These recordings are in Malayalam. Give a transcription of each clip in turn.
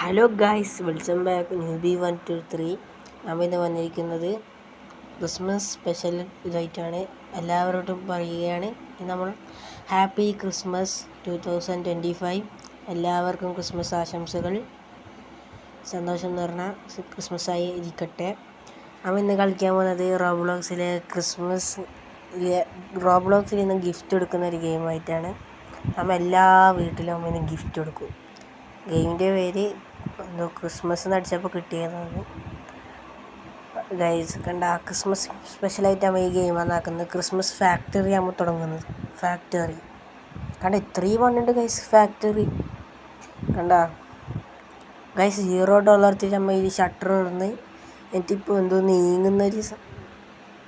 Hello guys, welcome back newbie 123. നമ്മൾ ഇന്ന് വന്നിരിക്കുന്നത് ക്രിസ്മസ് സ്പെഷ്യൽ ഇതായിട്ടാണ്. എല്ലാവരോടും പറയുകയാണ് നമ്മൾ ഹാപ്പി ക്രിസ്മസ് 2025. എല്ലാവർക്കും ക്രിസ്മസ് ആശംസകൾ. സന്തോഷം നിറഞ്ഞ ക്രിസ്മസ് ആയി ഇരിക്കട്ടെ. നമ്മൾ ഇന്ന് കളിക്കാൻ പോകുന്നത് റോബ്ലോക്സിൽ നിന്ന് ഗിഫ്റ്റ് എടുക്കുന്ന ഒരു ഗെയിമായിട്ടാണ്. നമ്മൾ എല്ലാ വീട്ടിലും ഇന്ന് ഗിഫ്റ്റ് കൊടുക്കും. ഗെയിമിൻ്റെ പേര് എന്തോ ക്രിസ്മസ് എന്ന് അടിച്ചപ്പോൾ കിട്ടിയതാണ് ഗൈസ്. കണ്ട, ക്രിസ്മസ് സ്പെഷ്യലായിട്ട് നമ്മൾ ഈ ഗെയിം ആക്കുന്നത്. ക്രിസ്മസ് ഫാക്ടറി നമ്മൾ തുടങ്ങുന്നത്. ഫാക്ടറി കണ്ട, ഇത്രയും പണ്ടുണ്ട് ഗൈസ്. ഫാക്ടറി കണ്ട ഗൈസ്. $0 നമ്മൾ ഈ ഷട്ടർ ഇടുന്ന്. എന്നിട്ടിപ്പോൾ എന്തോ നീങ്ങുന്നൊരു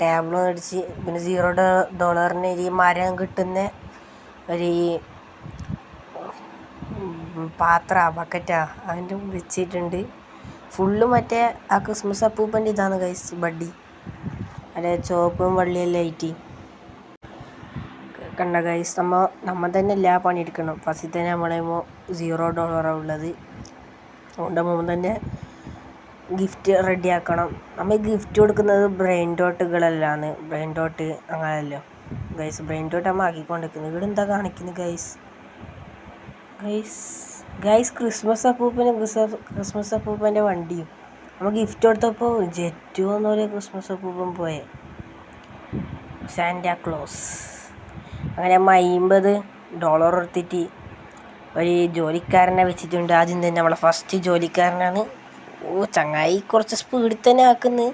ടാബ്ലോ അടിച്ച്. പിന്നെ $0 ഈ മരം കിട്ടുന്ന ഒരു ബക്കറ്റാ അതിൻ്റെ വെച്ചിട്ടുണ്ട്. ഫുള്ള് മറ്റേ ആ ക്രിസ്മസ് അപ്പൂപ്പൻ്റെ ഇതാണ് ഗൈസ്, ബഡ്ഡി. അല്ലെ ചുവപ്പും വെള്ളിയെല്ലാം ആയിട്ട്. കണ്ട ഗൈസ്, നമ്മൾ തന്നെ എല്ലാ പണിയെടുക്കണം. ഫസ്റ്റിൽ തന്നെ നമ്മളേമോ $0 ഉള്ളത്. അതുകൊണ്ട് നമ്മൾ തന്നെ ഗിഫ്റ്റ് റെഡിയാക്കണം. നമ്മൾ ഗിഫ്റ്റ് കൊടുക്കുന്നത് ബ്രെയിൻ ഡോട്ടുകളല്ലാന്ന്. ബ്രെയിൻ ഡോട്ട് അങ്ങനെയല്ലോ ഗൈസ്. ബ്രെയിൻ ഡോട്ട് നമ്മൾ ആക്കിക്കൊണ്ടിരിക്കുന്നത്. ഇവിടെ എന്താ കാണിക്കുന്നത് ഗൈസ് ക്രിസ്മസ് അപ്പൂപ്പൻ്റെ വണ്ടിയും നമ്മൾ ഗിഫ്റ്റ് കൊടുത്തപ്പോൾ ജെറ്റ് വന്നപോലെ ക്രിസ്മസ് അപ്പൂപ്പൻ പോയെ. സാന്റാക്ലോസ്. അങ്ങനെ നമ്മൾ $50 കൊടുത്തിട്ട് ഒരു ജോലിക്കാരനെ വെച്ചിട്ടുണ്ട്. ആദ്യം തന്നെ നമ്മളെ ഫസ്റ്റ് ജോലിക്കാരനാണ്. ചങ്ങായി കുറച്ച് സ്പീഡിൽ തന്നെ ആക്കുന്നത്.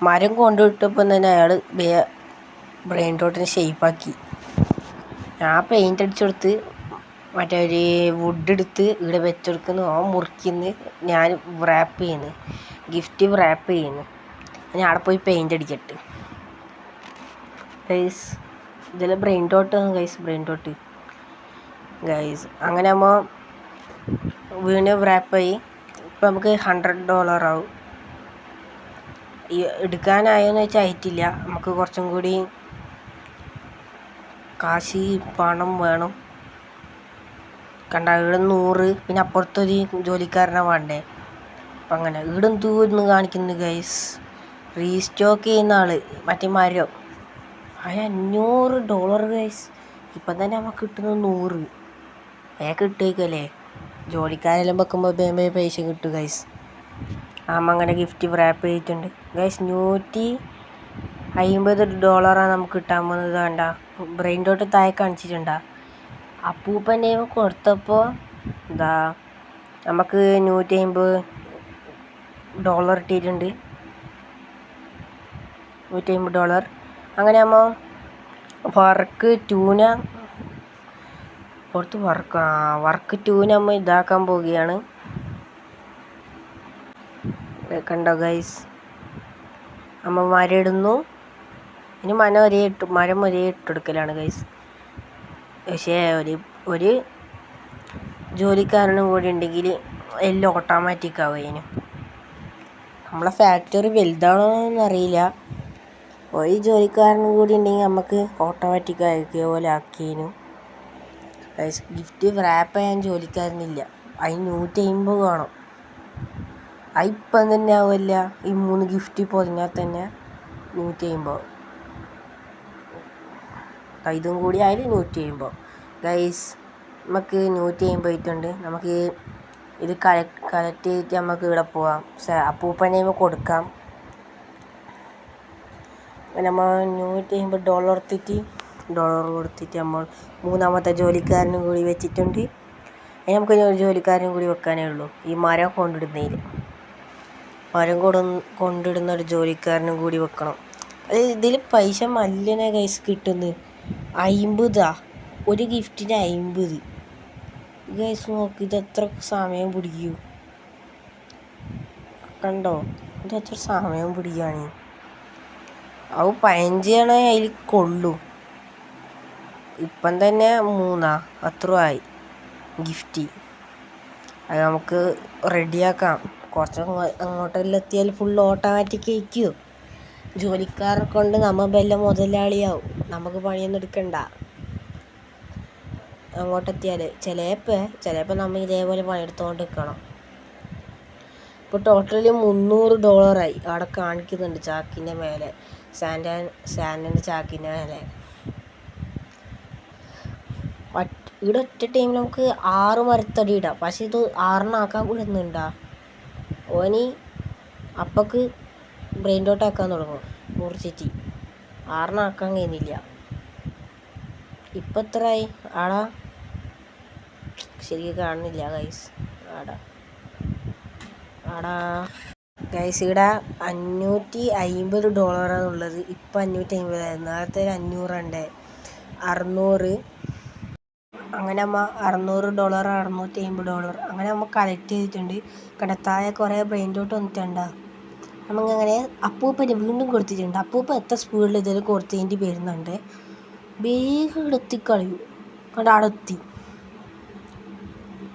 മരം കൊണ്ടുവിട്ടപ്പോൾ തന്നെ അയാൾ ബ്രെയിൻ ഡോട്ടിന് ഷേപ്പാക്കി. ഞാൻ പെയിൻ്റ് അടിച്ചു കൊടുത്ത് മറ്റേ ഒരു വുഡ് എടുത്ത് ഇവിടെ വെച്ചെടുക്കുന്നു. അവൻ മുറിക്കുന്നു, ഞാൻ റാപ്പ് ചെയ്യുന്നു, ഗിഫ്റ്റ് റാപ്പ് ചെയ്യുന്നു. ഞാൻ അവിടെ പോയി പെയിൻ്റ് അടിക്കട്ടെ ഗൈസ്. ഇതെല്ലാം ബ്രെയിൻ ഡോട്ടാണ് ഗൈസ്, ബ്രെയിൻ ഡോട്ട് ഗൈസ്. അങ്ങനെ നമ്മൾ വീണ് റാപ്പായി. ഇപ്പം നമുക്ക് $100 ആവും. എടുക്കാനായോന്ന് വെച്ചാൽ ആയിട്ടില്ല. നമുക്ക് കുറച്ചും കൂടി പണം വേണം. കണ്ട, ഇവിടെ 100, പിന്നെ അപ്പുറത്തൊരു ജോലിക്കാരനെ വേണ്ടേ. അപ്പം അങ്ങനെ ഇവിടെ എന്തോന്ന് കാണിക്കുന്നു ഗൈസ്. റീസ്റ്റോക്ക് ചെയ്യുന്ന ആൾ മറ്റേ മരം. $500 ഗൈസ്. ഇപ്പം തന്നെ നമുക്ക് കിട്ടുന്നത് 100. കിട്ടുമായിരിക്കുമല്ലേ. ജോലിക്കാരെല്ലാം വെക്കുമ്പോൾ പൈസ കിട്ടും ഗൈസ്. അങ്ങനെ ഗിഫ്റ്റ് റാപ്പ് ചെയ്തിട്ടുണ്ട് ഗൈസ്. $150 നമുക്ക് കിട്ടാൻ പോകുന്നത്. വേണ്ട, ബ്രെയിൻ ഡോട്ട് താഴെ കാണിച്ചിട്ടുണ്ടാ. അപ്പൂപ്പൻ്റെ കൊടുത്തപ്പോൾ എന്താ നമുക്ക് $150 ഇട്ടിട്ടുണ്ട്. $150. അങ്ങനെ നമ്മൾ വർക്ക് 2 നമ്മൾ ഇതാക്കാൻ പോവുകയാണ്. കണ്ടോ ഗൈസ്, നമ്മൾ മരം ഇടുന്നു. ഇനി മരം ഒരേ ഇട്ടെടുക്കലാണ് ഗൈസ്. പക്ഷേ ഒരു ജോലിക്കാരനും കൂടി ഉണ്ടെങ്കിൽ എല്ലാം ഓട്ടോമാറ്റിക് ആവുകയും. നമ്മളെ ഫാക്ടറി വലുതാണോന്നൊന്നും അറിയില്ല. ഒരു ജോലിക്കാരനും കൂടി ഉണ്ടെങ്കിൽ നമുക്ക് ഓട്ടോമാറ്റിക് ആക്കിയ പോലെ ആക്കിയേനു. ഗിഫ്റ്റ് റാപ്പ് ചെയ്യാൻ ജോലിക്കാരനില്ല. അതിന് $150 വേണം. ഇപ്പം തന്നെ ആവില്ല. ഈ 3 ഗിഫ്റ്റ് പൊതിഞ്ഞാൽ തന്നെ $150. ഇതും കൂടി ആയാലും $150 ഗൈസ്. നമുക്ക് $150 ആയിട്ടുണ്ട്. നമുക്ക് ഇത് കളക്ട് ചെയ്തിട്ട് നമുക്ക് ഇവിടെ പോവാം. അപ്പൂപ്പനെ കൊടുക്കാം. നമ്മൾ $150 കൊടുത്തിട്ട് നമ്മൾ 3ാമത്തെ ജോലിക്കാരനും കൂടി വെച്ചിട്ടുണ്ട്. നമുക്ക് ജോലിക്കാരനും കൂടി വെക്കാനേ ഉള്ളൂ. ഈ മരം കൊണ്ടിടുന്ന ഒരു ജോലിക്കാരനും കൂടി വെക്കണം. ഇതിൽ പൈസ മല്ലനെ ഗൈസ് കിട്ടുന്നത്. 50 ഒരു ഗിഫ്റ്റിന് 50 ഗൈസ്. നോക്ക്, ഇതെത്ര സമയം പിടിക്കൂ. കണ്ടോ, ഇതെത്ര സമയം പിടിക്കുകയാണ്. 15 അതിൽ കൊള്ളൂ. ഇപ്പം തന്നെ 3 അത്ര ആയി ഗിഫ്റ്റ്. അത് നമുക്ക് റെഡിയാക്കാം. കുറച്ച് അങ്ങോട്ടെല്ലാം എത്തിയാൽ ഫുൾ ഓട്ടോമാറ്റിക് ആയിരിക്കുമോ. ജോലിക്കാരെ കൊണ്ട് നമ്മൾ എല്ലാം മുതലാളിയാവും. നമുക്ക് പണിയൊന്നും എടുക്കണ്ട. അങ്ങോട്ടെത്തിയാൽ ചിലപ്പോൾ നമ്മൾ ഇതേപോലെ പണിയെടുത്തുകൊണ്ട് നിൽക്കണം. ഇപ്പോൾ ടോട്ടലി $300 അവിടെ കാണിക്കുന്നുണ്ട് ചാക്കിൻ്റെ മേലെ, സാൻഡിൻ്റെ ചാക്കിൻ്റെ മേലെ. ഇവിടെ ഒറ്റ ടൈമിൽ നമുക്ക് 6 മരത്തടി ഇടാം. പക്ഷെ ഇത് 6 ആക്കാൻ വിടുന്നുണ്ടാ ഓനി അപ്പക്ക് ബ്രെയിൻ ഡോട്ട് ആക്കാൻ തുടങ്ങും. മുറിച്ചിട്ട് 6 ആക്കാൻ കഴിയുന്നില്ല. ഇപ്പം എത്രയായി ആടാ? ശരിക്കും കാണുന്നില്ല ഗൈസ്. ആടാ ഗൈസ് ഇവിടെ $550 ഇപ്പം 550. നേരത്തെ 500 600. അങ്ങനെ നമ്മൾ $600 $650 അങ്ങനെ നമ്മൾ കളക്ട് ചെയ്തിട്ടുണ്ട്. കടത്തായ കുറേ ബ്രെയിൻ ഡോട്ട് വന്നിട്ടുണ്ടാ. നമുക്കങ്ങനെ അപ്പൂപ്പന് വീണ്ടും കൊടുത്തിട്ടുണ്ട്. അപ്പൂപ്പ എത്ര സ്പീഡിൽ ഇതിൽ കൊടുത്തതിൻ്റെ വരുന്നുണ്ട്. വേഗം എടുത്തിക്കളയൂ. അടത്തി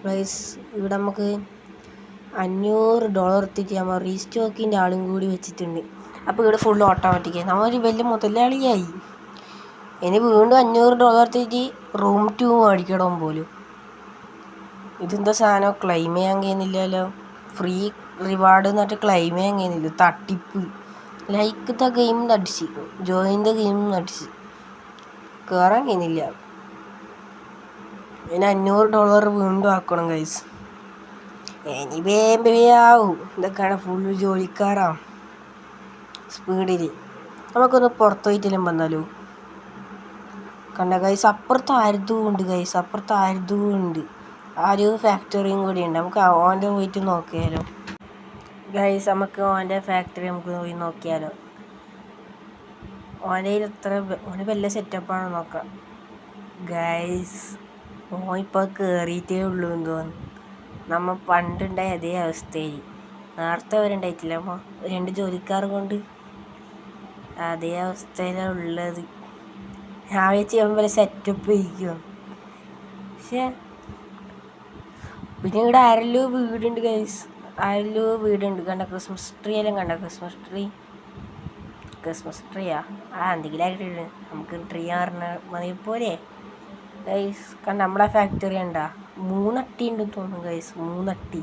ഗൈസ്. ഇവിടെ നമുക്ക് $500 എത്തിയിട്ട് നമ്മൾ റീസ്റ്റോക്കിൻ്റെ ആളും കൂടി വെച്ചിട്ടുണ്ട്. അപ്പോൾ ഇവിടെ ഫുൾ ഓട്ടോമാറ്റിക്കായി നമ്മളൊരു വലിയ മുതലാളിയായി. ഇനി വീണ്ടും $500 എത്തിയിട്ട് റൂം 2 മേടിക്കണം പോലും. ഇതെന്താ സാധനം? ക്ലെയിം ചെയ്യാൻ കഴിയുന്നില്ലല്ലോ. ഫ്രീ റിവാർഡ് എന്നിട്ട് ക്ലെയിം ചെയ്യാൻ കഴിയുന്നില്ല. തട്ടിപ്പ്. ലൈക്ക് ദ ഗെയിം നടിച്ച്, ജോയിൻ ദ ഗെയിം നടിച്ച് കയറാൻ കഴിയുന്നില്ല. ഇനി $500 വീണ്ടും ആക്കണം ഗൈസ്. ഇനി വേയാവും. ഇതൊക്കെയാണ് ഫുൾ ജോലിക്കാരാ സ്പീഡിൽ. നമുക്കൊന്ന് പുറത്തു പോയിട്ടെല്ലാം വന്നാലോ. കണ്ട ഗൈസ്, അപ്പുറത്ത് ആരുതുണ്ട് ഗൈസ്, അപ്പുറത്ത് ആരുതുണ്ട്. ആ ഒരു ഫാക്ടറിയും കൂടി ഉണ്ട്. നമുക്ക് ഓൻ്റെ പോയിട്ട് നോക്കിയാലോ ഗൈസ്. നമുക്ക് ഓൻ്റെ ഫാക്ടറി നമുക്ക് പോയി നോക്കിയാലോ. ഓന് വലിയ സെറ്റപ്പാണ് നോക്കാം ഗൈസ്. ഓൻ ഇപ്പോൾ കയറിയിട്ടേ ഉള്ളൂ എന്ന് തോന്നുന്നു. നമ്മൾ പണ്ടുണ്ടായ അതേ അവസ്ഥയിൽ. നേരത്തെ വരണ്ടായിട്ടില്ല. അപ്പോൾ 2 ജോലിക്കാർ കൊണ്ട് അതേ അവസ്ഥയിലാണ് ഉള്ളത്. ഞാൻ വെച്ച് പോലെ സെറ്റപ്പ് ചെയ്യിക്കും. പക്ഷേ പിന്നെ ഇവിടെ ആരെല്ലോ വീടുണ്ട് ഗൈസ്. ആരെല്ലോ വീടുണ്ട്. കണ്ട ക്രിസ്മസ് ട്രീ എല്ലാം കണ്ട. ക്രിസ്മസ് ട്രീയാ എന്തെങ്കിലും ആയിട്ട് നമുക്ക് ട്രീ പറഞ്ഞാൽ മതി പോലെ ഗൈസ്. കണ്ട നമ്മളെ ഫാക്ടറി ഉണ്ടാ 3 അട്ടി ഉണ്ടെന്ന് തോന്നുന്നു ഗൈസ്. 3 അട്ടി.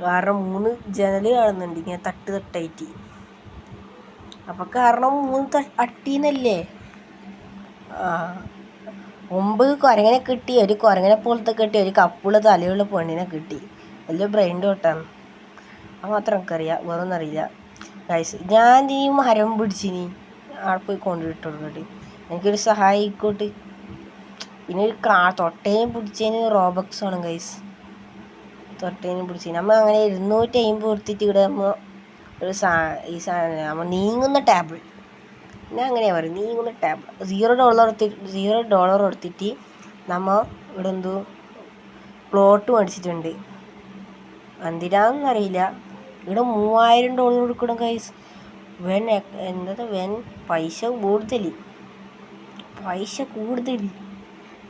കാരണം 3 ജനൽ കാണുന്നുണ്ട് ഇങ്ങനെ തട്ടായിട്ട്. അപ്പം കാരണം 3 അട്ടീന്നല്ലേ. 9 കുരങ്ങനെ കിട്ടി. ഒരു കുരങ്ങനെ പോലത്തെ കിട്ടി. ഒരു കപ്പുള്ള തലയുള്ള പെണ്ണിനെ കിട്ടി. വലിയ ബ്രെയിൻ ഡോട്ടാണ്. അത് മാത്രം എനിക്കറിയാം, വേറൊന്നും അറിയില്ല ഗൈസ്. ഞാൻ ഈ മരം പിടിച്ചിനി അവിടെ പോയി കൊണ്ടുവിട്ട് കൊടുക്കട്ടെ. എനിക്കൊരു സഹായിക്കോട്ട്. പിന്നെ ഒരു തൊട്ടേനും പിടിച്ചതിന് റോബക്സ് ആണ് ഗൈസ്. തൊട്ടേനും പിടിച്ചതിന് നമ്മൾ അങ്ങനെ 250 കൊടുത്തിട്ട് ഇവിടെ നമ്മൾ ഒരു ഈ സാധനം നമ്മൾ നീങ്ങുന്ന ടേബിൾ. ഞാൻ അങ്ങനെയാണ് പറയും, നീങ്ങുന്ന ടേബിൾ. $0 കൊടുത്തിട്ട് നമ്മൾ ഇവിടെ എന്തോ പ്ലോട്ട് മേടിച്ചിട്ടുണ്ട്. എന്തിനാന്നറിയില്ല. ഇവിടെ $3000 കൊടുക്കണം ഗൈസ്. പൈസ കൂടുതൽ.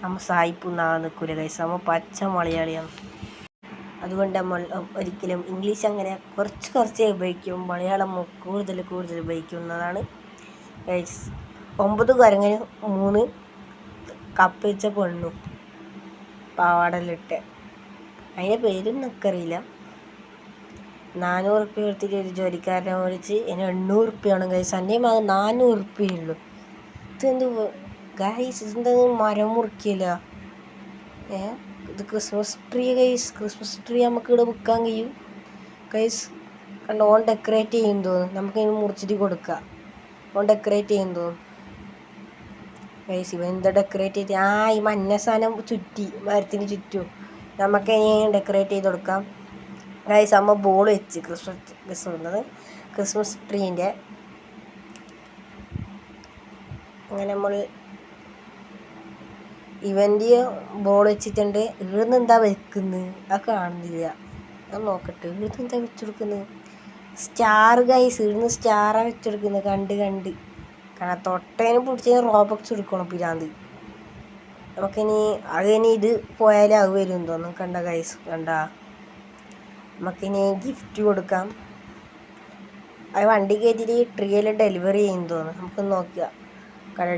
നമ്മൾ സായിപ്പൊന്നാകാൻ നിൽക്കില്ല ഗൈസ്. നമ്മൾ പച്ച മലയാളിയാണ്. അതുകൊണ്ട് നമ്മൾ ഒരിക്കലും ഇംഗ്ലീഷ് അങ്ങനെ കുറച്ച് ഉപയോഗിക്കും. മലയാളം കൂടുതൽ ഉപയോഗിക്കുന്നതാണ് ഗൈസ്. 9 കുരങ്ങന് 3 കപ്പ് വെച്ച പെണ്ണും പാവാടലിട്ട്. അതിൻ്റെ പേരും എനിക്കറിയില്ല. $400 കൊടുത്തിട്ട് ഒരു ജോലിക്കാരനെ മേടിച്ച് ഇനി $800 ഗൈസ്. എൻ്റെ മകൻ $400 ഇതെന്ത് ഗൈസ്? ഇതെന്താ മരം മുറിക്കില്ല? ഇത് Christmas tree guys. Christmas tree നമുക്ക് ഇവിടെ വിൽക്കാൻ കഴിയും ഗൈസ്. കണ്ട ഓൺ ഡെക്കറേറ്റ് ചെയ്യും തോന്നുന്നു. നമുക്കിനി മുറിച്ചിട്ട് കൊടുക്കാം. ഓൺ ഡെക്കറേറ്റ് ചെയ്യും തോന്നുന്നു ഗൈസ്. ഇവ എന്താ ഡെക്കറേറ്റ് ചെയ്ത്? ഈ മഞ്ഞ സാധനം ചുറ്റി മരത്തിന് ചുറ്റും നമുക്കിനി ഡെക്കറേറ്റ് ചെയ്ത് കൊടുക്കാം ഗൈസ്. അമ്മ ബോൾ വെച്ച് ക്രിസ്മസ് ട്രീൻ്റെ അങ്ങനെ നമ്മൾ ഇവൻ്റ് ബോൾ വെച്ചിട്ടുണ്ട്. ഇവിടുന്ന് എന്താ വെക്കുന്നത്? അത് കാണുന്നില്ല. ഞാൻ നോക്കട്ടെ. ഇവിടുന്ന് എന്താ വെച്ചെടുക്കുന്നത്? Star guys. ഇവിടുന്ന് സ്റ്റാറാണ് വെച്ചെടുക്കുന്നത്. കണ്ട് കാരണം തൊട്ടേനും പിടിച്ചതിന് റോബക്സ് എടുക്കണം പിരാന്ത്. നമുക്കിനി ഇത് പോയാലേ അത് വരും തോന്നും. കണ്ട ഗൈസ്, നമുക്കിനി ഗിഫ്റ്റ് കൊടുക്കാം. അത് വണ്ടി കയറ്റിയിട്ട് ട്രീയിൽ ഡെലിവറി ചെയ്യും തോന്നുന്നു. നമുക്ക് നോക്കുക.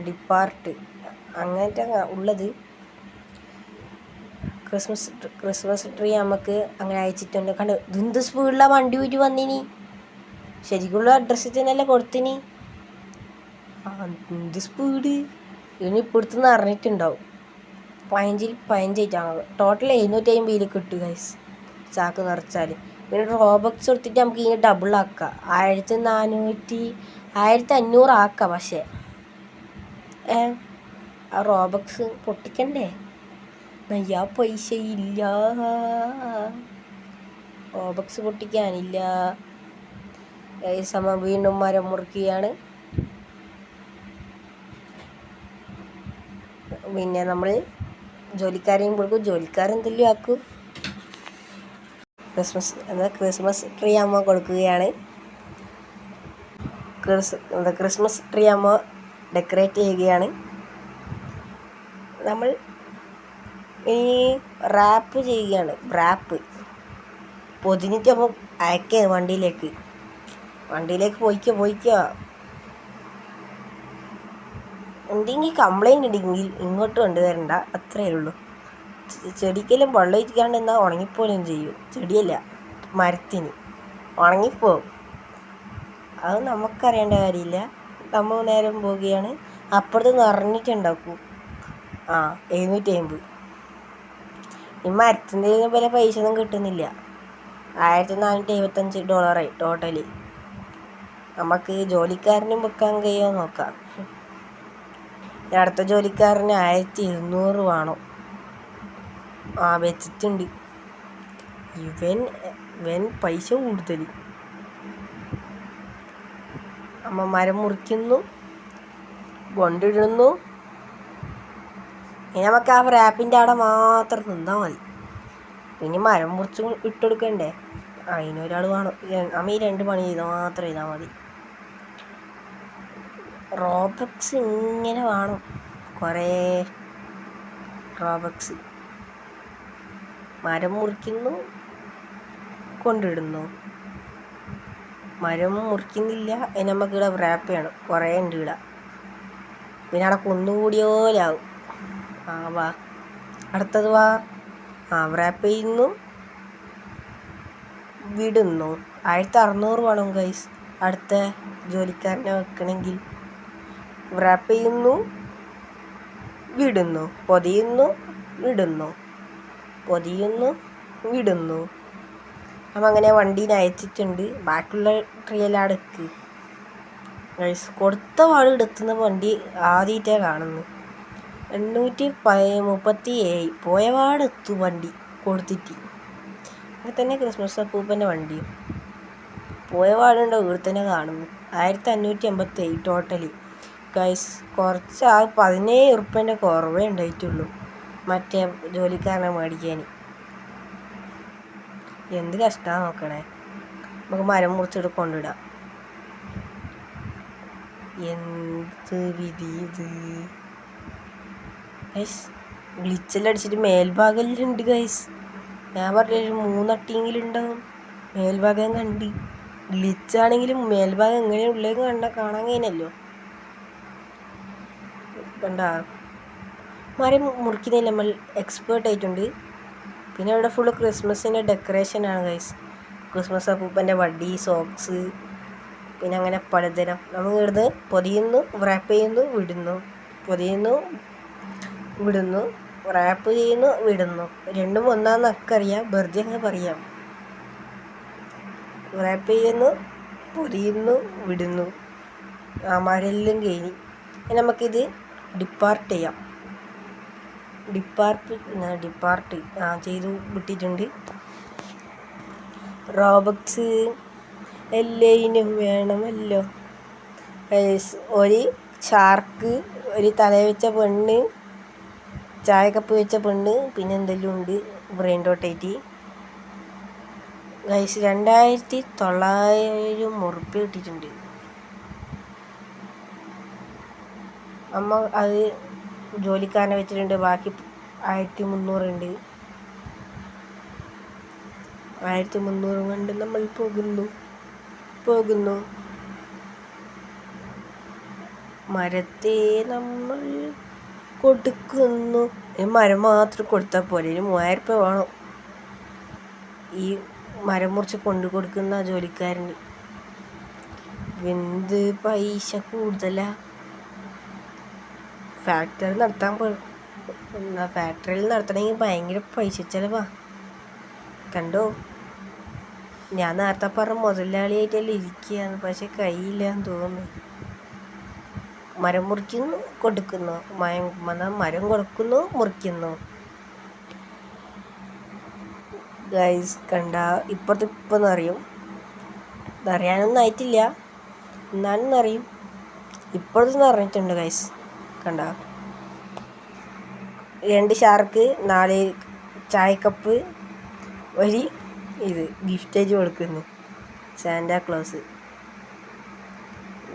ഡിപ്പാർട്ട് അങ്ങനത്തെ ഉള്ളത് ക്രിസ്മസ് ട്രീ നമുക്ക് അങ്ങനെ അയച്ചിട്ടുണ്ട്. കണ്ട് എന്ത് സ്പീഡിലാണ് വണ്ടി പോയിട്ട് വന്നിനി. ശരിക്കുള്ള അഡ്രസ്സിൽ തന്നെയല്ലേ കൊടുത്തിനി. എന്ത് സ്പീഡ്. ഇനി ഇപ്പോഴത്തുനിന്ന് അറിഞ്ഞിട്ടുണ്ടാവും. 15 ടോട്ടൽ 750 കിട്ടും ഗൈസ് ചാക്ക് നിറച്ചാൽ. പിന്നെ റോബക്സ് കൊടുത്തിട്ട് നമുക്ക് ഇതിന് ഡബിൾ ആക്കാം. 1500 ആക്കാം. പക്ഷേ ആ റോബക്സ് പൊട്ടിക്കണ്ടേ? നയ്യാ പൈസ ഇല്ല, റോബക്സ് പൊട്ടിക്കാനില്ല. സമയം വീണ്ടും മരം മുറിക്കുകയാണ്. പിന്നെ നമ്മൾ ജോലിക്കാരെയും കൊടുക്കും. ജോലിക്കാരെന്തെങ്കിലും ആക്കും. ക്രിസ്മസ് ട്രീ അമ്മ കൊടുക്കുകയാണ്. ക്രിസ്മസ് ട്രീ അമ്മ ഡെക്കറേറ്റ് ചെയ്യുകയാണ്. നമ്മൾ ഇനി റാപ്പ് ചെയ്യുകയാണ്. റാപ്പ് പൊതിഞ്ഞിട്ട് നമ്മൾ അയക്കുക വണ്ടിയിലേക്ക് പോയിക്കോ. എന്തെങ്കിലും കംപ്ലൈൻറ്റ് ഉണ്ടെങ്കിൽ ഇങ്ങോട്ട് കൊണ്ടുവരണ്ട, അത്രയേ ഉള്ളൂ. ചെടിക്കെല്ലാം വെള്ളം ഒഴിക്കാണ്ട് എന്നാൽ ഉണങ്ങിപ്പോലും ചെയ്യും. ചെടിയല്ല, മരത്തിന് ഉണങ്ങിപ്പോവും. അത് നമുക്കറിയേണ്ട കാര്യമില്ല. നമ്മൾ നേരം പോവുകയാണ്. അപ്പുറത്ത് നിറഞ്ഞിട്ടുണ്ടാക്കും. 750. ഈ മരത്തിൻ്റെ വില പൈസ ഒന്നും കിട്ടുന്നില്ല. $1475 ടോട്ടലി. നമുക്ക് ജോലിക്കാരനും വെക്കാൻ കഴിയുമോ നോക്കാം. അടുത്ത ജോലിക്കാരന് 1200 വേണം. വെച്ചിട്ടുണ്ട്. ഇവൻ പൈസ കൂടുതൽ. അമ്മ മരം മുറിക്കുന്നു, കൊണ്ടിടുന്നു. ഇനി നമുക്ക് ആ റാപ്പിൻ്റെ അവിടെ മാത്രം നിന്നാൽ മതി. പിന്നെ മരം മുറിച്ച് ഇട്ടെടുക്കണ്ടേ? അതിനൊരാൾ വേണം. അമ്മ ഈ 2 പണി മാത്രം ചെയ്താൽ മതി. റോബക്സ് ഇങ്ങനെ വേണം, കുറേ റോബക്സ്. മരം മുറിക്കുന്നു, കൊണ്ടിടുന്നു. മരം മുറിക്കുന്നില്ല. അതിന് നമുക്ക് ഇവിടെ റാപ്പ് ചെയ്യണം. കുറേ ഉണ്ട് ഇവിടെ. പിന്നെ അവിടെ കുന്നുകൂടിയോലാവും. വാ, അടുത്തത് വാ. റാപ്പ് ചെയ്യുന്നു, വിടുന്നു. 1600 വേണം ഗൈസ് അടുത്ത ജോലിക്കാരനെ വെക്കണമെങ്കിൽ. റാപ്പ് ചെയ്യുന്നു, വിടുന്നു. പൊതിയുന്നു, വിടുന്നു. അപ്പം അങ്ങനെ വണ്ടീനെ അയച്ചിട്ടുണ്ട്. ബാക്കിയുള്ള ട്രീയെല്ലാം എടുക്ക് ഗൈസ്. കൊടുത്ത പാട് എടുത്തുന്ന വണ്ടി ആദ്യമായിട്ടാണ് കാണുന്നു. 837 പോയപാടെത്തു വണ്ടി കൊടുത്തിട്ട്. അങ്ങനെ തന്നെ ക്രിസ്മസ് അപ്പൂപ്പൻ്റെ വണ്ടിയും പോയപാടുണ്ടോ ഇവിടെ തന്നെ കാണുന്നു. 1587 ടോട്ടലി ഗൈസ്. കുറച്ച് 17 ഉറുപ്പ്യൻ്റെ കുറവേ ഉണ്ടായിട്ടുള്ളൂ മറ്റേ ജോലിക്കാരനെ മേടിക്കാൻ. എന്ത് കഷ്ടമാണ് നോക്കണേ. നമുക്ക് മരം മുറിച്ചിട്ട് കൊണ്ടിടാം. എന്ത് വിധി ഇത് ഗൈസ്. ഗ്ലിച്ചെല്ലാം അടിച്ചിട്ട് മേൽഭാഗമെല്ലാം ഗൈസ്. ഞാൻ പറഞ്ഞൊരു 3 അട്ടിയെങ്കിലും ഉണ്ടാവും. മേൽഭാഗം കണ്ട് ഗ്ലിച്ചാണെങ്കിലും മേൽഭാഗം എങ്ങനെയുള്ളത് കാണാൻ കഴിഞ്ഞല്ലോ. കണ്ട മരം മുറിക്കുന്നതിൽ നമ്മൾ എക്സ്പേർട്ട് ആയിട്ടുണ്ട്. പിന്നെ ഇവിടെ ഫുള്ള് ക്രിസ്മസിൻ്റെ ഡെക്കറേഷനാണ് ഗൈസ്. ക്രിസ്മസ് അപ്പൂപ്പൻ്റെ വടി, സോക്സ്, പിന്നെ അങ്ങനെ പലതരം. നമ്മൾ ഇവിടുന്ന് പൊതിയുന്നു, റാപ്പ് ചെയ്യുന്നു, വിടുന്നു. പൊതിയുന്നു, വിടുന്നു. റാപ്പ് ചെയ്യുന്നു, വിടുന്നു. രണ്ടും ഒന്നാന്നൊക്കെ അറിയാം, വെറുതെ അങ്ങ് പറയാം. റാപ്പ് ചെയ്യുന്നു, പൊതിയുന്നു, വിടുന്നു. മരെല്ലാം കഴിഞ്ഞ് നമുക്കിത് ഡിപ്പാർട്ട് ചെയ്യാം. ഡിപ്പാർട്ട് ചെയ്തു വിട്ടിട്ടുണ്ട്. റോബക്സ് എല്ലാത്തിനും വേണമല്ലോ. ഒരു ഷാർക്ക്, ഒരു തല വെച്ച പെണ്ണ്, ചായക്കപ്പ് വെച്ച പെണ്ണ്, പിന്നെ എന്തെല്ലാം ഉണ്ട് ബ്രെയിൻ ഡോട്ടായിട്ട് ഗൈസ്. 2900 ഉറുപ്പ്യ കിട്ടിയിട്ടുണ്ട്. അമ്മ അത് ജോലിക്കാരനെ വെച്ചിട്ടുണ്ട്. ബാക്കി 1300 ഉണ്ട്. 1300 കൊണ്ട് നമ്മൾ പോകുന്നു. മരത്തെ നമ്മൾ കൊടുക്കുന്നു. ഈ മരം മാത്രം കൊടുത്താൽ പോലെ, ഇനി 3000 രൂപ വേണം ഈ മരം മുറിച്ച് കൊണ്ടു കൊടുക്കുന്ന ജോലിക്കാരന്. എന്ത് പൈസ കൂടുതലാ. ഫാക്ടറിയിൽ നടത്തണമെങ്കിൽ ഭയങ്കര പൈസ ചിലവാ. കണ്ടോ, ഞാൻ നേരത്തെ പറഞ്ഞ മുതലാളിയായിട്ടെല്ലാം ഇരിക്കുകയാണ്, പക്ഷെ കയ്യില്ലാന്ന് തോന്നുന്നു. മരം മുറിക്കുന്നു, കൊടുക്കുന്നു, മരം കൊടുക്കുന്നു, മുറിക്കുന്നു. ഗൈസ് കണ്ട, ഇപ്പം അറിയും. അറിയാനൊന്നും ആയിട്ടില്ല, എന്നാലും അറിയും. ഇപ്പോഴത്തെ അറിഞ്ഞിട്ടുണ്ട് ഗൈസ്. കണ്ട, 2 ഷാർക്ക്, 4 ചായക്കപ്പ്, ഒരു ഗിഫ്റ്റേജ് കൊടുക്കുന്നു സാന്റാക്ലോസ്.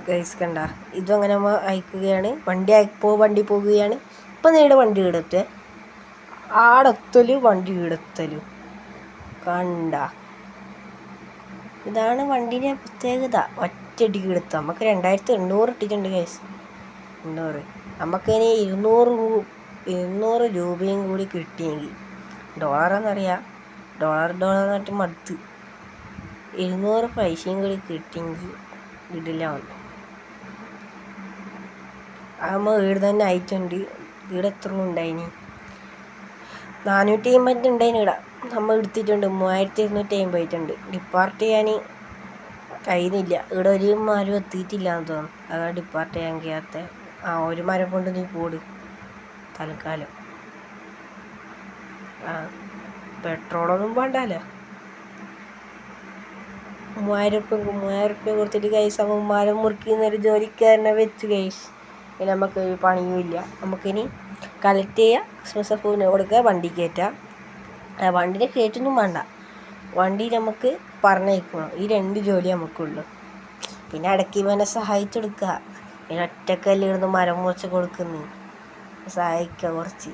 ഗൈസ് കണ്ട, ഇതും അങ്ങനെ നമ്മൾ അയക്കുകയാണ്. വണ്ടി പോകുകയാണ്. ഇപ്പം നേടെ വണ്ടി ഇടത്തെ വണ്ടി ഇടത്തലും കണ്ട. ഇതാണ് വണ്ടീൻ്റെ പ്രത്യേകത. ഒറ്റയടിക്ക് എടുത്ത് നമുക്ക് 2800 ഇട്ടിട്ടുണ്ട് ഗൈസ്. 800 നമുക്കിനി 200 രൂപയും കൂടി കിട്ടിയെങ്കിൽ, ഡോളറെന്നറിയാം, ഡോളർ എന്നിട്ട് മടുത്ത് 200 പൈസയും കൂടി കിട്ടിയെങ്കിൽ ഇടില്ല വന്നു. നമ്മൾ വീട് തന്നെ ആയിട്ടുണ്ട്. ഇവിടെ എത്ര ഉണ്ടായിനി? 450 ഉണ്ടായിന്. ഇവിടെ നമ്മൾ എടുത്തിട്ടുണ്ട് 3250 ആയിട്ടുണ്ട്. ഡിപ്പാർട്ട് ചെയ്യാൻ കഴിയുന്നില്ല. ഇവിടെ ഒരു മരം എത്തിയിട്ടില്ല എന്ന് തോന്നുന്നു. അതാണ് ഡിപ്പാർട്ട് ചെയ്യാൻ കഴിയാത്ത. ഒരു മരം കൊണ്ട് നീ പോട് തൽക്കാലം. പെട്രോളൊന്നും വേണ്ടല്ലോ. 3000 രൂപ കൊടുത്തിട്ട് ഗൈസ് നമ്മൾ മരം മുറിക്കുന്നൊരു ജോലിക്കാരനെ വെച്ച് ഗൈസ്. പിന്നെ നമുക്ക് പണിയുമില്ല. നമുക്കിനി കളക്ട് ചെയ്യുക, ക്രിസ്മസ് പൂവിന് കൊടുക്കുക, വണ്ടി കയറ്റുക. വണ്ടിനെ കയറ്റൊന്നും വേണ്ട, വണ്ടി നമുക്ക് പറഞ്ഞേക്കണം. ഈ 2 ജോലി നമുക്കുള്ളൂ. പിന്നെ ഇടയ്ക്ക് ഇവനെ സഹായിച്ചെടുക്കുക. പിന്നെ ഒറ്റക്കല്ല് ഇടുന്ന് മരം മുറിച്ച് കൊടുക്കുന്നു, സഹായിക്കുക കുറച്ച്.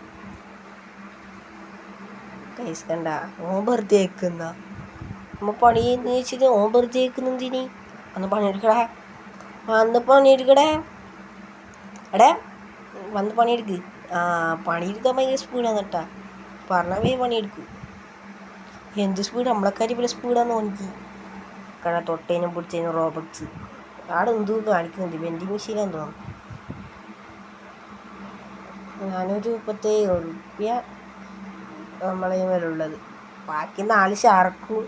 ഗൈസ് കണ്ട, ഓൻ വെറുതെ വെക്കുന്ന നമ്മൾ പണി വെച്ചിട്ട് ഓൻ വെറുതെ വെക്കുന്നതിന്. അന്ന് പണിയെടുക്കടേ, എടേ വന്ന് പണിയെടുക്ക്. പണിയെടുക്കാൻ ഭയങ്കര സ്പീഡാന്ന് കേട്ടാ. പറഞ്ഞവേ പണിയെടുക്കും. എന്ത് സ്പീഡ്, നമ്മളെക്കാരി പോലെ സ്പീഡാന്ന് തോന്നി. കാരണം തൊട്ടേനും പിടിച്ചതിനും റോബോട്ട്സ് ആടെ എന്തോ കാണിക്കുന്നുണ്ട്. വെൻഡിങ് മെഷീനാന്ന് തോന്നുന്നു. 437 രൂപ നമ്മളെ മേലുള്ളത്. ബാക്കി 4 ഷാർക്കും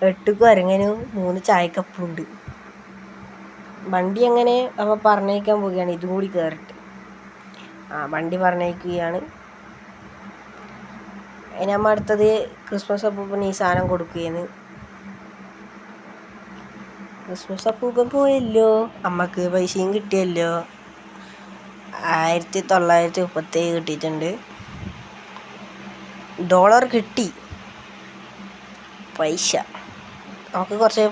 8 കുരങ്ങനും 3 ചായക്കപ്പുണ്ട്. വണ്ടി അങ്ങനെ നമ്മൾ പറഞ്ഞേക്കാൻ പോവുകയാണ്. ഇതും കൂടി കയറിട്ട് വണ്ടി പറഞ്ഞേക്കുകയാണ്. നമ്മൾ അടുത്തത് ക്രിസ്മസ് അപ്പൂപ്പന് ഈ സാധനം കൊടുക്കുകയാണ്. ക്രിസ്മസ് അപ്പൂപ്പൻ പോയല്ലോ, നമുക്ക് പൈസയും കിട്ടിയല്ലോ. 1937 കിട്ടിയിട്ടുണ്ട്. ഡോളർ കിട്ടി. പൈസ നമുക്ക് കുറച്ച്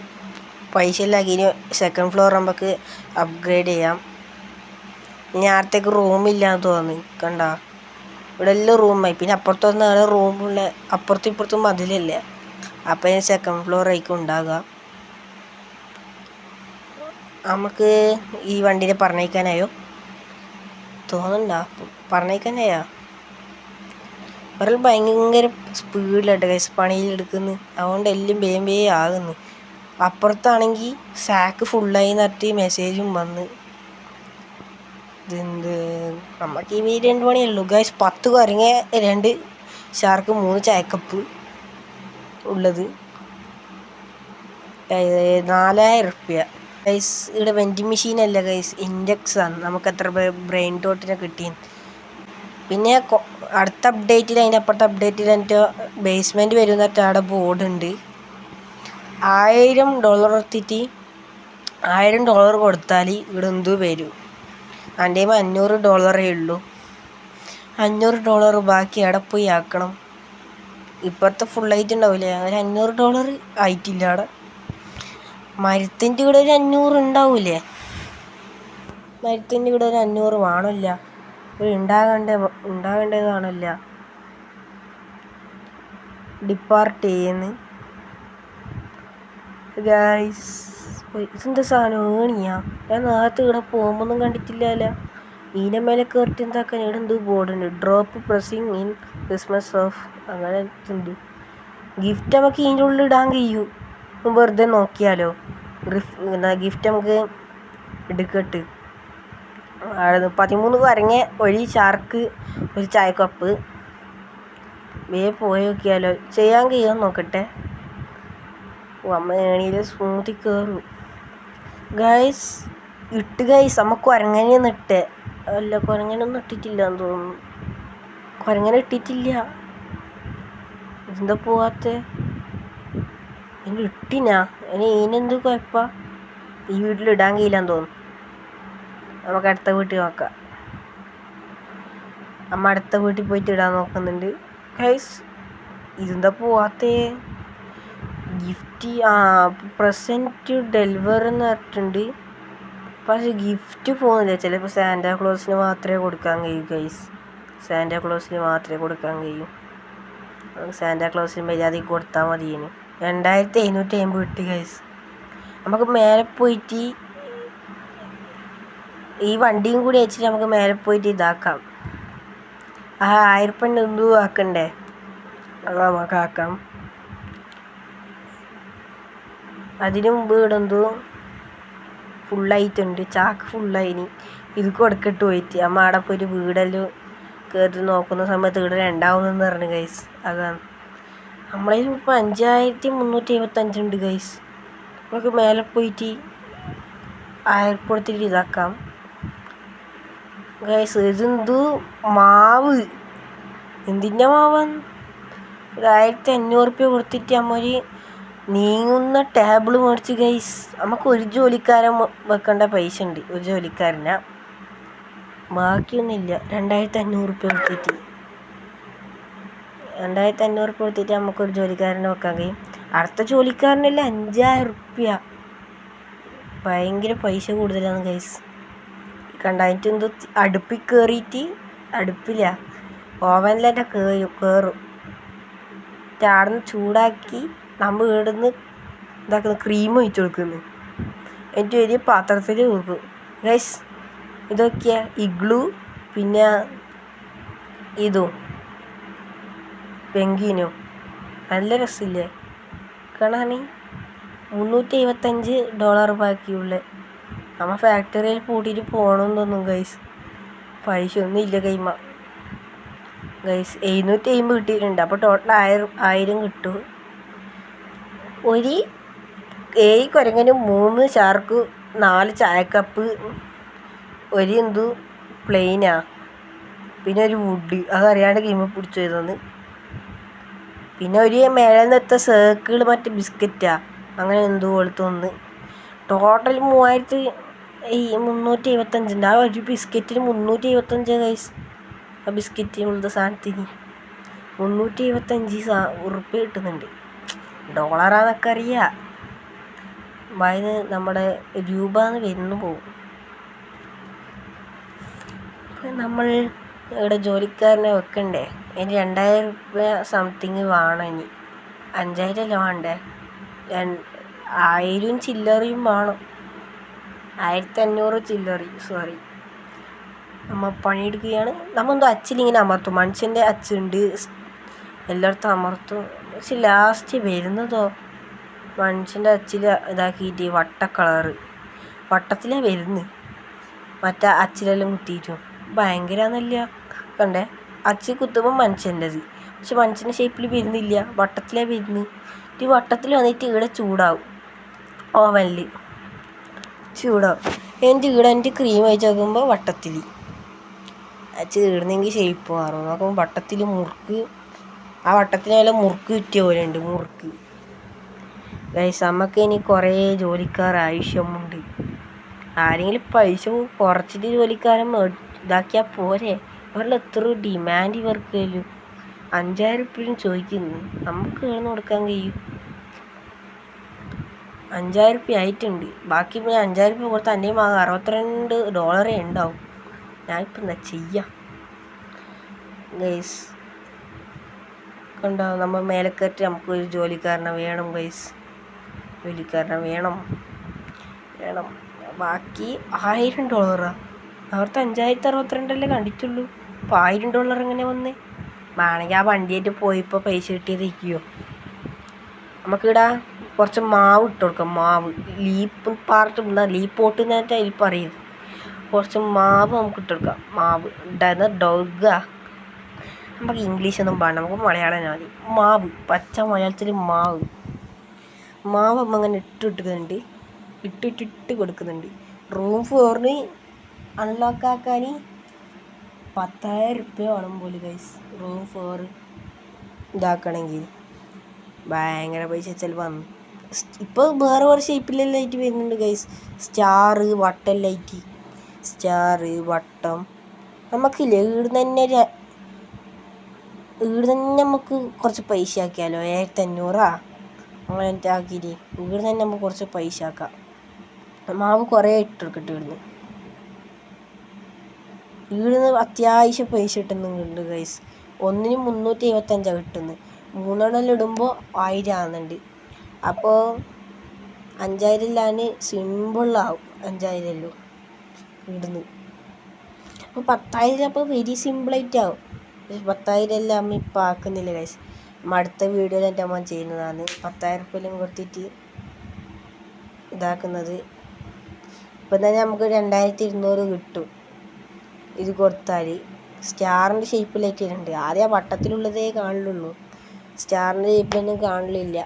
പൈസ ഇല്ലാക്കി ഇനി സെക്കൻഡ് ഫ്ലോർ നമുക്ക് അപ്ഗ്രേഡ് ചെയ്യാം. ഇനി അടുത്തേക്ക് റൂമില്ലാന്ന് തോന്നി. കണ്ട, ഇവിടെ എല്ലാം റൂമായി. പിന്നെ അപ്പുറത്തൊന്നും അങ്ങനെ റൂമുള്ള, അപ്പുറത്തും ഇപ്പുറത്തും മതിലല്ലേ. അപ്പം ഇനി സെക്കൻഡ് ഫ്ലോർ ആയിരിക്കും ഉണ്ടാകുക. നമുക്ക് ഈ വണ്ടീനെ പറഞ്ഞേക്കാനായോ തോന്നണ്ട? പറഞ്ഞേക്കാനായോ? ഒരാൾ ഭയങ്കര സ്പീഡിലായിട്ട് കൈസ് പണിയിലെടുക്കുന്നു. അതുകൊണ്ട് എല്ലാം ബേ ആകുന്നു. അപ്പുറത്താണെങ്കിൽ സാക്ക് ഫുള്ളായി നട്ട് മെസ്സേജും വന്ന്. ഇതെന്ത്, നമുക്ക് ഈ 2 പണിയുള്ളൂ ഗൈസ്. 10 കുരങ്ങ, 2 ഷാർക്ക്, 3 ചായക്കപ്പ് ഉള്ളത്. 4000 രൂപ ഗൈസ്. ഇവിടെ വെൻഡിങ് മെഷീനല്ല ഗൈസ്, ഇൻഡെക്സ് ആണ്. നമുക്ക് എത്ര ബ്രെയിൻ ഡോട്ടിനെ കിട്ടി. പിന്നെ അടുത്ത അപ്ഡേറ്റിൽ, അതിൻ്റെ അപ്പുറത്തെ അപ്ഡേറ്റിൽ എൻ്റെ ബേസ്മെൻറ്റ് വരുന്നിട്ട് അവിടെ ബോർഡുണ്ട്. $1000 എത്തിയിട്ട് $1000 കൊടുത്താൽ ഇവിടെ എന്തോ വരും. എൻ്റെ $500 ഉള്ളൂ. $500 ബാക്കി അവിടെ പോയി ആക്കണം. ഇപ്പോഴത്തെ ഫുള്ളായിട്ട് ഉണ്ടാവില്ലേ, ഒരു $500 ആയിട്ടില്ല അവിടെ. മരത്തിൻ്റെ ഇവിടെ ഒരു 500 ഉണ്ടാവില്ലേ? മരത്തിൻ്റെ ഇവിടെ ഒരു 500 വേണമില്ല, ഉണ്ടാകേണ്ടതാണല്ല. ഡിപ്പാർട്ട് ചെയ്യുന്നു ഗൈസ്. ഇതെന്താ സാധനം, ഏണിയാ? ഞാൻ നേരത്തെ ഇവിടെ പോകുമ്പോഴൊന്നും കണ്ടിട്ടില്ലല്ലോ. ഈൻ്റെ മേലെ കയറിട്ട് എന്താക്കാൻ ഇവിടെ എന്തോ ബോർഡുണ്ട്, drop pressing in Christmas off അങ്ങനെ ഉണ്ട്. ഗിഫ്റ്റ് നമുക്ക് ഇതിൻ്റെ ഉള്ളിൽ ഇടാൻ കഴിയൂ. വെറുതെ നോക്കിയാലോ, ഗിഫ്റ്റ് നമുക്ക് എടുക്കട്ട്. 13 കരങ്ങ, ഒരു ഷാർക്ക്, ഒരു ചായക്കപ്പ്. പോയി നോക്കിയാലോ, ചെയ്യാൻ കഴിയുമെന്ന് നോക്കട്ടെ. അമ്മ ഏണിയിൽ സ്മൂത്തി കയറും. ഗൈസ് ഇട്ട് ഗൈസ്, അമ്മ കുരങ്ങനെയൊന്നും ഇട്ടേ അല്ല, കുരങ്ങനൊന്നും ഇട്ടിട്ടില്ല എന്ന് തോന്നുന്നു. കുരങ്ങനെ ഇട്ടിട്ടില്ല. എന്താ പോവാത്ത ഇനി ഇട്ടിനാ? ഇനി ഇതിനെന്ത് കുഴപ്പം? ഈ വീട്ടിൽ ഇടാൻ കഴിയില്ലെന്ന് തോന്നുന്നു. നമുക്ക് അടുത്ത വീട്ടിൽ നോക്കാം. അമ്മ അടുത്ത വീട്ടിൽ പോയിട്ട് ഇടാൻ നോക്കുന്നുണ്ട്. ഗൈസ് ഇതെന്താ പോവാത്തേ? ഗിഫ്റ്റ് പ്രസൻറ്റ് ഡെലിവർ എന്ന് പറഞ്ഞിട്ടുണ്ട്. പക്ഷേ ഗിഫ്റ്റ് പോകുന്നില്ല. ചിലപ്പോൾ സാന്റാക്ലോസിന് മാത്രമേ കൊടുക്കാൻ കഴിയൂ ഗൈസ്. സാന്റാക്ലോസിന് മാത്രമേ കൊടുക്കാൻ കഴിയൂ. സാന്റാക്ലോസിന് മര്യാദയ്ക്ക് കൊടുത്താൽ മതിയേനു. 2750 കിട്ടി ഗൈസ്. നമുക്ക് മേലെ പോയിട്ട് ഈ വണ്ടിയും കൂടി വെച്ചിട്ട് നമുക്ക് മേലെ പോയിട്ട് ഇതാക്കാം. 1000 എന്തോ ആക്കണ്ടേ? അത് നമുക്ക് ആക്കാം. അതിന് മുമ്പ് ഇവിടെ എന്തോ ഫുള്ളായിട്ടുണ്ട്, ചാക്ക് ഫുള്ളായിനി. ഇത് കൊടുക്കട്ട് പോയിട്ട് അമ്മ അവിടെ പോയിട്ട് വീടെല്ലാം കയറി നോക്കുന്ന സമയത്ത് ഇവിടെ 2000 പറഞ്ഞു ഗൈസ്. അതാണ് നമ്മളതിൽ ഇപ്പോൾ 5375 ഉണ്ട് ഗൈസ്. നമുക്ക് മേലെ പോയിട്ട് 1000 കൊടുത്തിട്ട് ഇതാക്കാം ഗൈസ്. ഇതെന്തു മാവ്, എന്തിൻ്റെ മാവാണ്? 1500 കൊടുത്തിട്ട് അമ്മ ഒരു നീങ്ങുന്ന ടേബിൾ മേടിച്ച് ഗൈസ്. നമുക്ക് ഒരു ജോലിക്കാരൻ വെക്കേണ്ട പൈസ ഉണ്ട്, ഒരു ജോലിക്കാരനാ, ബാക്കിയൊന്നുമില്ല. 2500 കൊടുത്തിട്ട് 2500 കൊടുത്തിട്ട് നമുക്കൊരു ജോലിക്കാരനെ വെക്കാൻ കഴിയും. അടുത്ത ജോലിക്കാരനല്ല 5000. ഭയങ്കര പൈസ കൂടുതലാണ് ഗൈസ്. കണ്ടായിട്ട് എന്തോ അടുപ്പിൽ കയറിയിട്ട്, അടുപ്പില്ല ഓവനിലെന്നെ കയറും. അവിടെ നിന്ന് ചൂടാക്കി നമ്മൾ ഇവിടുന്ന് ഇതാക്കുന്ന ക്രീം ഒഴിച്ച് കൊടുക്കുന്നു. എന്നിട്ട് വലിയ പാത്രത്തിൽ വെക്കും ഗൈസ്. ഇതൊക്കെയാ ഇഗ്ലു, പിന്നെ ഇതും പെങ്കിനും നല്ല രസമില്ലേ കാണാൻ. $375 ബാക്കിയുള്ള. നമ്മൾ ഫാക്ടറിയിൽ പൂട്ടിയിട്ട് പോകണമെന്ന് തോന്നും ഗൈസ്. പൈസ ഒന്നും ഇല്ല കൈമ ഗൈസ്. 750 കിട്ടിയിട്ടുണ്ട്. അപ്പോൾ ടോട്ടൽ 1000 കിട്ടും. ഒരു 7 കുരങ്ങനും 3 ഷാർക്ക്, 4 ചായക്കപ്പ്, ഒരു എന്തു പ്ലെയിനാ, പിന്നെ ഒരു വുഡ് അതറിയാണ്ട് കീമ പിടിച്ചു ചെയ്തോന്ന്, പിന്നെ ഒരു മേലെ നിന്നെത്ത സർക്കിൾ മറ്റേ ബിസ്ക്കറ്റാ അങ്ങനെ എന്തോ കൊടുത്തൊന്ന്. ടോട്ടൽ 3375 ആ ഒരു ബിസ്ക്കറ്റിന് 375 ഗൈസ്. ആ ബിസ്ക്കറ്റിനുള്ള സാധനത്തിന് 375 ഉറുപ്പ്യ കിട്ടുന്നുണ്ട്. ഡോളറാന്നൊക്കെ അറിയാം, അതിന് നമ്മുടെ രൂപ എന്ന് വരുന്നു പോകും. നമ്മൾ ഇവിടെ ജോലിക്കാരനെ വെക്കണ്ടേ? ഇനി 2000 രൂപ സംതിങ് വേണം. ഇനി 5000 അല്ല വേണ്ടേ, 1000 ചില്ലറയും വേണം. 1500 ചില്ലറി, സോറി. നമ്മൾ പണിയെടുക്കുകയാണ്. നമ്മളെന്തോ അച്ചിലിങ്ങനെ അമർത്തും, മനുഷ്യൻ്റെ അച്ചുണ്ട് എല്ലായിടത്തും അമർത്തും. പക്ഷെ ലാസ്റ്റ് വരുന്നതോ മനുഷ്യൻ്റെ അച്ചിൽ ഇതാക്കിയിട്ട് വട്ട കളറ് വട്ടത്തിലാണ് വരുന്നത്. മറ്റേ അച്ചിലെല്ലാം കുത്തിയിട്ടും ഭയങ്കരന്നല്ല കണ്ടേ. അച്ച് കുത്തുമ്പോൾ മനുഷ്യൻ്റെത്, പക്ഷെ മനുഷ്യൻ്റെ ഷേപ്പിൽ വരുന്നില്ല, വട്ടത്തിലാണ് വരുന്നത്. ഈ വട്ടത്തിൽ വന്നിട്ട് ഇവിടെ ചൂടാവും, ഓവനിൽ ചൂടാവും. എൻ്റെ ഇവിടെ എൻ്റെ ക്രീം വെച്ച് നോക്കുമ്പോൾ വട്ടത്തിൽ അച്ച് ഇടുന്നെങ്കിൽ ഷേപ്പ് മാറും. നോക്കുമ്പോൾ വട്ടത്തിൽ മുറുക്ക്, ആ വട്ടത്തിനെല്ലാം മുറുക്ക് കിട്ടിയ പോലെ ഉണ്ട്, മുറുക്ക് ഗൈസ്. നമുക്ക് ഇനി കുറേ ജോലിക്കാർ ആവശ്യമുണ്ട്. ആരെങ്കിലും പൈസ കുറച്ചിട്ട് ജോലിക്കാരൻ ഇതാക്കിയാൽ പോരെ? ഇവരുടെ എത്ര ഡിമാൻഡ് ഇവർക്ക് 5000 രൂപയും ചോദിക്കുന്നു. നമുക്ക് എഴുന്ന് കൊടുക്കാൻ കഴിയും. 5000 രൂപ ആയിട്ടുണ്ട്. ബാക്കി പിന്നെ 5000 രൂപ കൊടുത്താൽ എൻ്റെ ആകെ $62 ഉണ്ടാവും. ഞാനിപ്പോൾ എന്താ ചെയ്യാം ഗൈസ്? കണ്ടോ, നമ്മൾ മേലെ കയറ്റി നമുക്കൊരു ജോലിക്കാരനെ വേണം ഗൈസ്. ജോലിക്കാരനെ വേണം. ബാക്കി $1000. അവിടുത്തെ 5062 കണ്ടിട്ടുള്ളൂ. ഇപ്പോൾ $1000 എങ്ങനെ വന്ന്? വേണമെങ്കിൽ ആ വണ്ടിയായിട്ട് പോയിപ്പോൾ പൈസ കിട്ടിയതിരിക്കുമോ. നമുക്കിവിടെ കുറച്ച് മാവ് ഇട്ട് കൊടുക്കാം. മാവ് ലീപ്പ് പാർട്ട് ലീപ്പോട്ട് എന്നിട്ട് അതിൽ പറയുന്നത്. കുറച്ച് മാവ് നമുക്ക് ഇട്ട് കൊടുക്കാം. മാവ് ഉണ്ടായിരുന്ന ഡോഗ നമുക്ക് ഇംഗ്ലീഷൊന്നും വേണ്ട, നമുക്ക് മലയാളം മതി. മാവ് പച്ച മലയാളത്തിൽ മാവ് അമ്മ അങ്ങനെ ഇട്ടിട്ടുണ്ട്. ഇട്ടിട്ട് കൊടുക്കുന്നുണ്ട്. റൂം 4 അൺലോക്ക് ആക്കാൻ 10,000 വേണം പോലും ഗൈസ്. റൂം 4 ഇതാക്കണമെങ്കിൽ ഭയങ്കര പൈസ ചിലവാണ്. ഇപ്പോൾ വേറെ വേറെ ഷേപ്പിലെ ലൈറ്റ് വരുന്നുണ്ട് ഗൈസ്. സ്റ്റാർ, വട്ടം ലൈറ്റ്, സ്റ്റാർ, വട്ടം. നമുക്കില്ലേ ഈട് തന്നെ നമുക്ക് കുറച്ച് പൈസ ആക്കിയാലോ. 1500 അങ്ങനെ ആക്കിയിട്ട് ഈട് തന്നെ നമുക്ക് കുറച്ച് പൈസ ആക്കാം. മാവ് കുറേ ഇട്ടെടുക്കട്ടെ. ഈടുന്ന് അത്യാവശ്യം പൈസ കിട്ടുന്നുണ്ട് ഗൈസ്. ഒന്നിന് 375 കിട്ടുന്നത്. 3 ഇടുമ്പോൾ 1000 ആകുന്നുണ്ട്. അപ്പോൾ 5000 സിമ്പിളാവും. 5000 ഇടുന്നു. അപ്പോൾ 10,000 അപ്പോൾ വെരി സിമ്പിളായിട്ടാവും. 10,000 അമ്മ ഇപ്പം ആക്കുന്നില്ല ഗൈസ്. അടുത്ത വീഡിയോയിൽ എൻ്റെ അമ്മ ചെയ്യുന്നതാണ്. 10,000 കൊടുത്തിട്ട് ഇതാക്കുന്നത്. ഇപ്പം തന്നെ നമുക്ക് 2200 കിട്ടും ഇത് കൊടുത്താൽ. സ്റ്റാറിൻ്റെ ഷേപ്പിലേക്കുണ്ട്. ആദ്യം ആ വട്ടത്തിലുള്ളതേ കാണുള്ളൂ, സ്റ്റാറിൻ്റെ ഷേപ്പിലൊന്നും കാണലില്ല.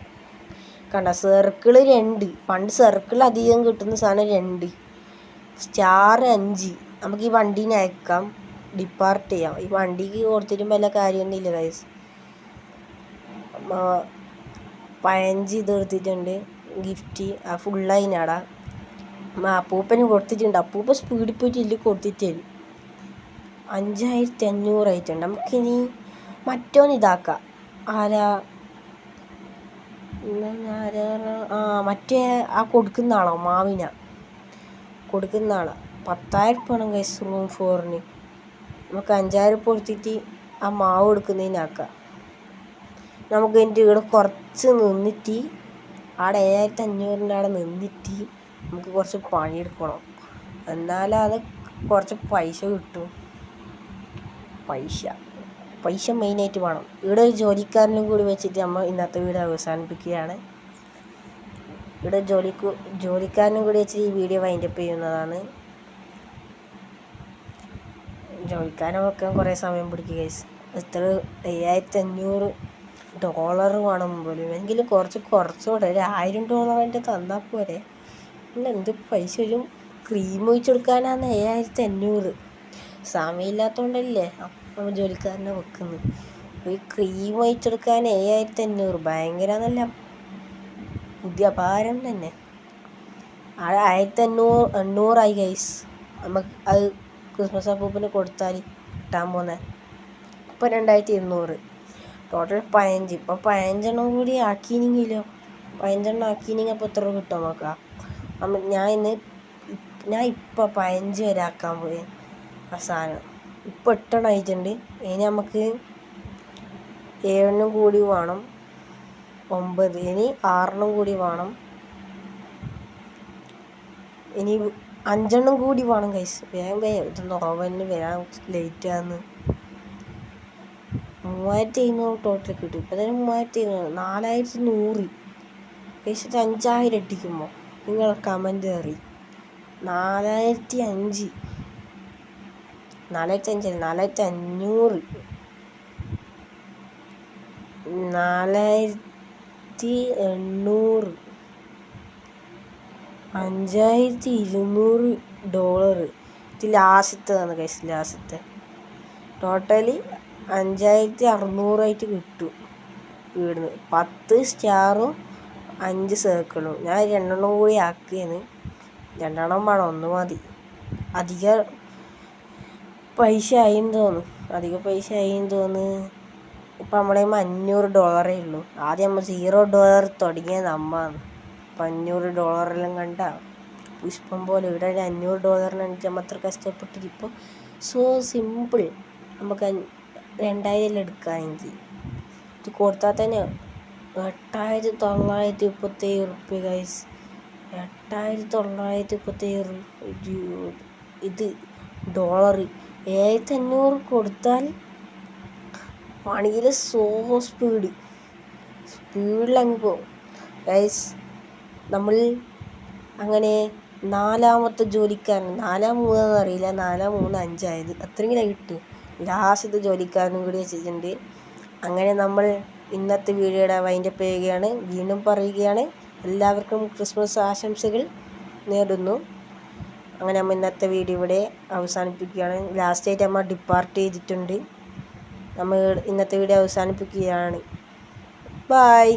കണ്ട സർക്കിൾ 2. പണ്ട് സർക്കിൾ അധികം കിട്ടുന്ന സാധനം 2, സ്റ്റാർ 5. നമുക്ക് ഈ വണ്ടീനെ അയക്കാം, ഡിപ്പാർട്ട് ചെയ്യാം. ഈ വണ്ടിക്ക് കൊടുത്തിട്ടും വല്ല കാര്യമൊന്നുമില്ല ഗൈസ്. 15 ഇത് കൊടുത്തിട്ടുണ്ട് ഗിഫ്റ്റ്. ആ ഫുള്ളതിനാടാ. അപ്പൂപ്പന് കൊടുത്തിട്ടുണ്ട്. അപ്പൂപ്പ സ്പീഡിൽ പോയിട്ട് ഇല്ല കൊടുത്തിട്ട് 5500 ആയിട്ടുണ്ട്. നമുക്കിനി മറ്റോന്ന് ഇതാക്കാം. മറ്റേ ആ കൊടുക്കുന്ന ആളോ, മാവിന കൊടുക്കുന്ന ആളാ. 10,000 വേണം ഗൈസ് റൂം 4. നമുക്ക് 5000 കൊടുത്തിട്ട് ആ മാവ് കൊടുക്കുന്നതിനാക്കാം. നമുക്ക് എൻ്റെ ഇവിടെ കുറച്ച് നിന്നിട്ട് അവിടെ 7500 അവിടെ നിന്നിട്ട് നമുക്ക് കുറച്ച് പണിയെടുക്കണം. എന്നാലും അത് കുറച്ച് പൈസ കിട്ടും. പൈസ മെയിനായിട്ട് വേണം. ഇവിടെ ഒരു ജോലിക്കാരനും കൂടി വെച്ചിട്ട് നമ്മൾ ഇന്നത്തെ വീഡിയോ അവസാനിപ്പിക്കുകയാണ്. ഇവിടെ ജോലിക്കാരനും കൂടി വെച്ചിട്ട് ഈ വീഡിയോ വൈൻഡപ്പ് ചെയ്യുന്നതാണ്. ജോലിക്കാരൻ വെക്കാൻ കുറേ സമയം പിടിക്കുക ഗൈസ്. എത്ര $5500 വേണം പോലും. എങ്കിലും കുറച്ചുകൂടെ ഒരു $1000 തന്നാൽ പോരെ. പിന്നെ എന്ത് പൈസ വരും. ക്രീം ഒഴിച്ചു കൊടുക്കാനാണ് 7500. സമയമില്ലാത്തതുകൊണ്ടല്ലേ നമ്മൾ ജോലിക്കാരനെ വെക്കുന്നത്. ഈ ക്രീം ഒഴിച്ചെടുക്കാൻ 7500 ഭയങ്കര നല്ല പുതിയ ഭാരം തന്നെ. 1500 ആയി ഗൈസ്. നമുക്ക് അത് ക്രിസ്മസ് അപ്പൂപ്പിന് കൊടുത്താൽ കിട്ടാൻ പോകുന്നത്. ഇപ്പോൾ 2200 ടോട്ടൽ 15. ഇപ്പോൾ 15 കൂടി ആക്കിയെങ്കിലോ, 15 ആക്കിയെങ്കിൽ അപ്പോൾ എത്ര കിട്ടും നോക്കാം. ഞാൻ ഇപ്പോൾ 15 വരെ ആക്കാൻ പോയി ആ സാധനം. ഇപ്പോൾ 8 ആയിട്ടുണ്ട്. ഇനി നമുക്ക് 7 കൂടി വേണം, 9. ഇനി 6 കൂടി വേണം. ഇനി 5 കൂടി വേണം ഗൈസ്. വേഗം ഇതൊന്ന് ഓവനിന് വരാൻ ലേറ്റാന്ന്. 3700 ടോട്ടൽ കിട്ടും. ഇപ്പം തന്നെ 3700, 4100 ഗൈസ്. 5000 ഇട്ടിക്കുമ്പോൾ നിങ്ങൾ കമൻറ്റ് കയറി 4005, 4500, 4500, 4800, $5200. ഇത് ലാസ്റ്റത്താണ് ഗൈസ്. ലാസ്റ്റത്തെ ടോട്ടലി 5600 ആയിട്ട് കിട്ടും ഇവിടുന്ന്. 10 സ്റ്റാറും 5 സർക്കിളും. ഞാൻ 2 കൂടി ആക്കിയെന്ന്. 2 വേണം, 1 മതി. അധിക പൈസ ആയിന്ന് തോന്നുന്നു. ഇപ്പം നമ്മുടെ $500 ഉള്ളൂ. ആദ്യം നമ്മൾ $0 തുടങ്ങിയ നമ്മാണ്. ഇപ്പം $500 കണ്ട പുഷ്പം പോലെ. ഇവിടെ $500 നമ്മൾ അത്ര കഷ്ടപ്പെട്ടിട്ട് ഇപ്പോൾ സോ സിമ്പിൾ. നമുക്ക് 2000 എടുക്കാമെങ്കിൽ ഇത് കൊടുത്താൽ തന്നെ 8937 ഗൈസ്. 8937. ഇത് $. 1500 കൊടുത്താൽ പണിയിൽ സ്പീഡിലങ്ങ് പോകും ഗൈസ്. നമ്മൾ അങ്ങനെ 4-മത്തെ ജോലിക്കാരൻ, 4-3 അറിയില്ല, 4-3-5 അത്രയെങ്കിലും കിട്ടും. ലാസ്റ്റത്തെ ജോലിക്കാരനും കൂടി വെച്ചിട്ടുണ്ട്. അങ്ങനെ നമ്മൾ ഇന്നത്തെ വീഡിയോയുടെ വൈൻഡപ്പ് ചെയ്യുകയാണ്. വീണ്ടും പറയുകയാണ്, എല്ലാവർക്കും ക്രിസ്മസ് ആശംസകൾ നേടുന്നു. അങ്ങനെ നമ്മൾ ഇന്നത്തെ വീഡിയോ ഇവിടെ അവസാനിപ്പിക്കുകയാണ്. ലാസ്റ്റായിട്ട് നമ്മൾ ഡിപ്പാർട്ട് ചെയ്തിട്ടുണ്ട്. നമ്മൾ ഇന്നത്തെ വീഡിയോ അവസാനിപ്പിക്കുകയാണ്. ബൈ.